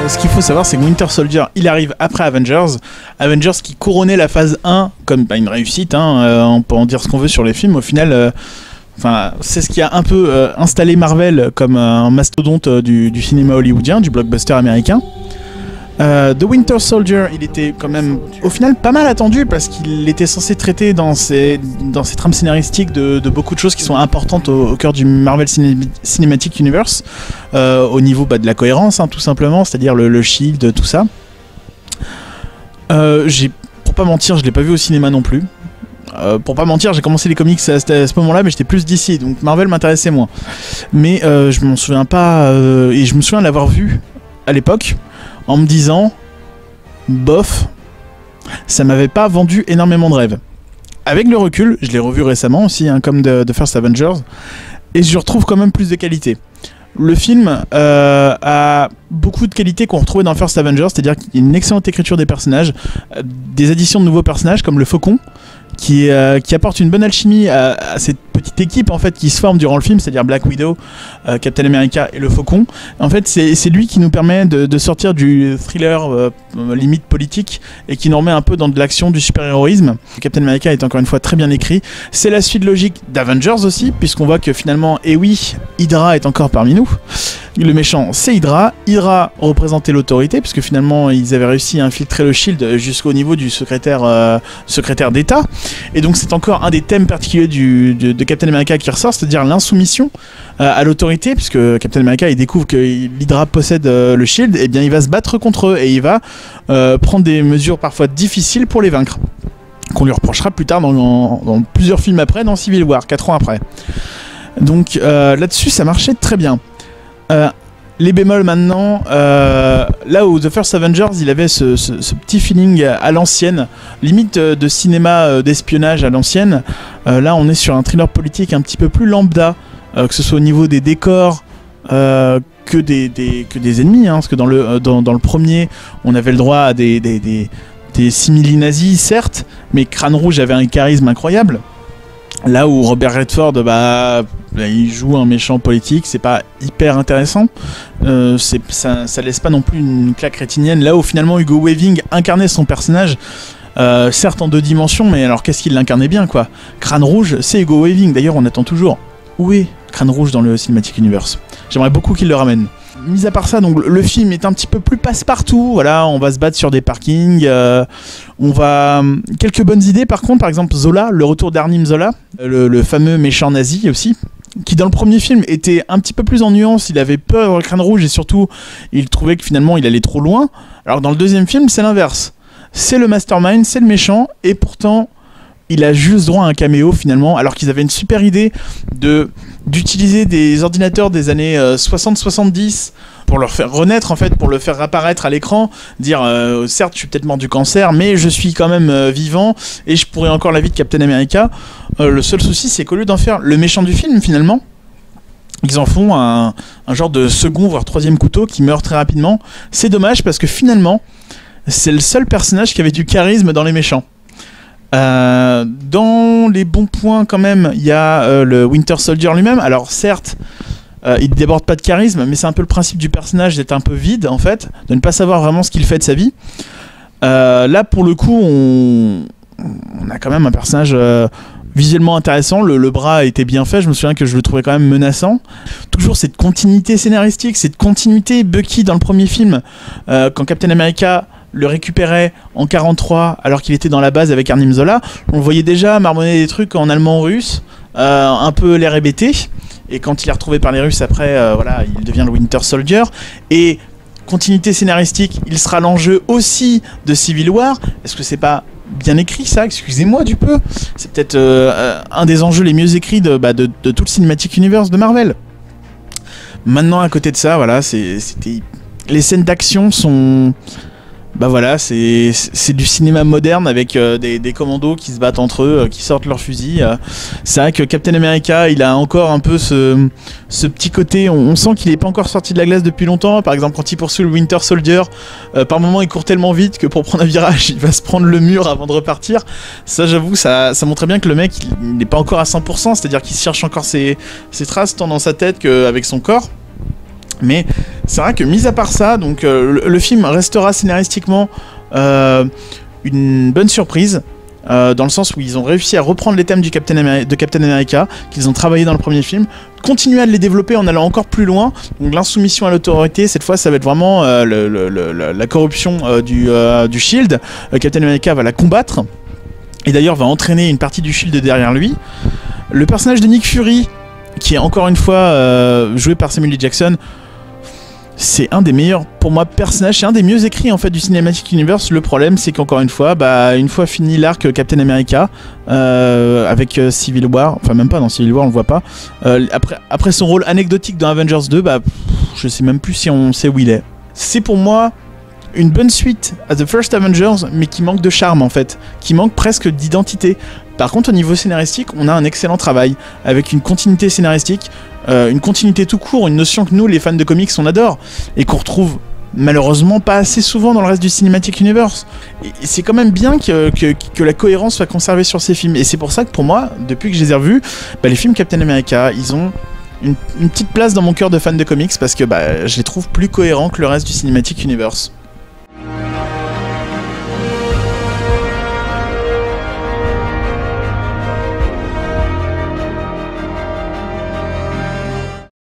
Ce qu'il faut savoir, c'est que Winter Soldier, il arrive après Avengers. Avengers qui couronnait la phase 1 comme une réussite, hein, on peut en dire ce qu'on veut sur les films. Au final, c'est ce qui a un peu installé Marvel comme un mastodonte du cinéma hollywoodien, du blockbuster américain. The Winter Soldier, il était quand même au final pas mal attendu parce qu'il était censé traiter dans ses trames scénaristiques de beaucoup de choses qui sont importantes au cœur du Marvel Cinematic Universe, au niveau de la cohérence, hein, tout simplement, c'est-à-dire le Shield, tout ça. Pour pas mentir, je l'ai pas vu au cinéma non plus. Pour pas mentir, j'ai commencé les comics à ce moment-là, mais j'étais plus d'ici, donc Marvel m'intéressait moins. Mais je m'en souviens pas, et je me souviens l'avoir vu à l'époque, en me disant, bof, ça m'avait pas vendu énormément de rêves. Avec le recul, je l'ai revu récemment aussi, hein, comme The First Avengers, et je retrouve quand même plus de qualité. Le film a beaucoup de qualités qu'on retrouvait dans First Avengers, c'est-à-dire qu'il y a une excellente écriture des personnages, des additions de nouveaux personnages comme le Faucon, qui apporte une bonne alchimie à cette petite équipe en fait qui se forme durant le film, c'est-à-dire Black Widow, Captain America et le Faucon. En fait, c'est lui qui nous permet de sortir du thriller limite politique et qui nous remet un peu dans de l'action, du super-héroïsme. Captain America est encore une fois très bien écrit. C'est la suite logique d'Avengers aussi, puisqu'on voit que finalement, et oui, Hydra est encore parmi nous. Le méchant, c'est Hydra. Hydra représentait l'autorité, puisque finalement, ils avaient réussi à infiltrer le Shield jusqu'au niveau du secrétaire d'État. Et donc, c'est encore un des thèmes particuliers de Captain America qui ressort, c'est-à-dire l'insoumission à l'autorité, puisque Captain America, il découvre que l'Hydra possède le Shield, et bien il va se battre contre eux, et il va prendre des mesures parfois difficiles pour les vaincre. Qu'on lui reprochera plus tard dans plusieurs films après, dans Civil War, 4 ans après. Donc là-dessus, ça marchait très bien. Les bémols maintenant, là où The First Avengers il avait ce petit feeling à l'ancienne, limite de cinéma d'espionnage à l'ancienne, là on est sur un thriller politique un petit peu plus lambda, que ce soit au niveau des décors, que des ennemis, hein, parce que dans le premier on avait le droit à des simili nazis certes, mais Crâne Rouge avait un charisme incroyable. Là où Robert Redford, il joue un méchant politique, c'est pas hyper intéressant. Ça laisse pas non plus une claque rétinienne. Là où finalement Hugo Weaving incarnait son personnage, certes en 2 dimensions, mais alors qu'est-ce qu'il l'incarnait bien quoi. Crâne Rouge, c'est Hugo Weaving. D'ailleurs, on attend toujours. Où est Crâne Rouge dans le Cinematic Universe? J'aimerais beaucoup qu'il le ramène. Mis à part ça, donc le film est un petit peu plus passe-partout. Voilà, on va se battre sur des parkings. Quelques bonnes idées par contre, par exemple Zola, le retour d'Arnim Zola, le fameux méchant nazi aussi, qui dans le premier film était un petit peu plus en nuance. Il avait peur Crâne Rouge et surtout il trouvait que finalement il allait trop loin. Alors dans le deuxième film, c'est l'inverse. C'est le mastermind, c'est le méchant, et pourtant il a juste droit à un caméo finalement, alors qu'ils avaient une super idée d'utiliser des ordinateurs des années 60-70 pour leur faire renaître en fait, pour le faire apparaître à l'écran, dire certes je suis peut-être mort du cancer, mais je suis quand même vivant et je pourrais encore la vie de Captain America. Le seul souci c'est qu'au lieu d'en faire le méchant du film finalement, ils en font un genre de second voire troisième couteau qui meurt très rapidement. C'est dommage parce que finalement c'est le seul personnage qui avait du charisme dans les méchants. Dans les bons points quand même, il y a le Winter Soldier lui-même. Alors certes, il ne déborde pas de charisme, mais c'est un peu le principe du personnage d'être un peu vide en fait, de ne pas savoir vraiment ce qu'il fait de sa vie. Là pour le coup, on a quand même un personnage visuellement intéressant. Le bras était bien fait, je me souviens que je le trouvais quand même menaçant. Toujours cette continuité scénaristique, cette continuité Bucky dans le premier film, quand Captain America le récupérait en 43 alors qu'il était dans la base avec Arnim Zola, on le voyait déjà marmonner des trucs en allemand-russe, un peu l'air hébété, et quand il est retrouvé par les Russes après, voilà, il devient le Winter Soldier, et continuité scénaristique, il sera l'enjeu aussi de Civil War. Est-ce que c'est pas bien écrit ça? Excusez-moi du peu, c'est peut-être un des enjeux les mieux écrits de tout le Cinematic Universe de Marvel. Maintenant à côté de ça, voilà, les scènes d'action sont... voilà, c'est du cinéma moderne avec des commandos qui se battent entre eux, qui sortent leurs fusils. C'est vrai que Captain America, il a encore un peu ce petit côté, on sent qu'il n'est pas encore sorti de la glace depuis longtemps. Par exemple, quand il poursuit le Winter Soldier, par moment il court tellement vite que pour prendre un virage, il va se prendre le mur avant de repartir. Ça, j'avoue, ça montrait bien que le mec, il n'est pas encore à 100%, c'est-à-dire qu'il cherche encore ses traces tant dans sa tête qu'avec son corps. Mais C'est vrai que mis à part ça, donc le film restera scénaristiquement une bonne surprise. Dans le sens où ils ont réussi à reprendre les thèmes de Captain America qu'ils ont travaillé dans le premier film, continuer à les développer en allant encore plus loin. Donc l'insoumission à l'autorité, cette fois ça va être vraiment la corruption du Shield. Captain America va la combattre et d'ailleurs va entraîner une partie du Shield derrière lui. Le personnage de Nick Fury, qui est encore une fois joué par Samuel L. Jackson, c'est un des meilleurs, pour moi, personnages, c'est un des mieux écrits en fait du Cinematic Universe. Le problème, c'est qu'encore une fois, une fois fini l'arc Captain America avec Civil War, enfin même pas dans Civil War, on le voit pas. Après son rôle anecdotique dans Avengers 2, je sais même plus si on sait où il est. C'est pour moi une bonne suite à The First Avengers, mais qui manque de charme en fait, qui manque presque d'identité. Par contre, au niveau scénaristique, on a un excellent travail, avec une continuité scénaristique, une continuité tout court, une notion que nous, les fans de comics, on adore, et qu'on retrouve malheureusement pas assez souvent dans le reste du Cinematic Universe. Et c'est quand même bien que la cohérence soit conservée sur ces films, et c'est pour ça que pour moi, depuis que je les ai revus, les films Captain America, ils ont une petite place dans mon cœur de fan de comics, parce que je les trouve plus cohérents que le reste du Cinematic Universe.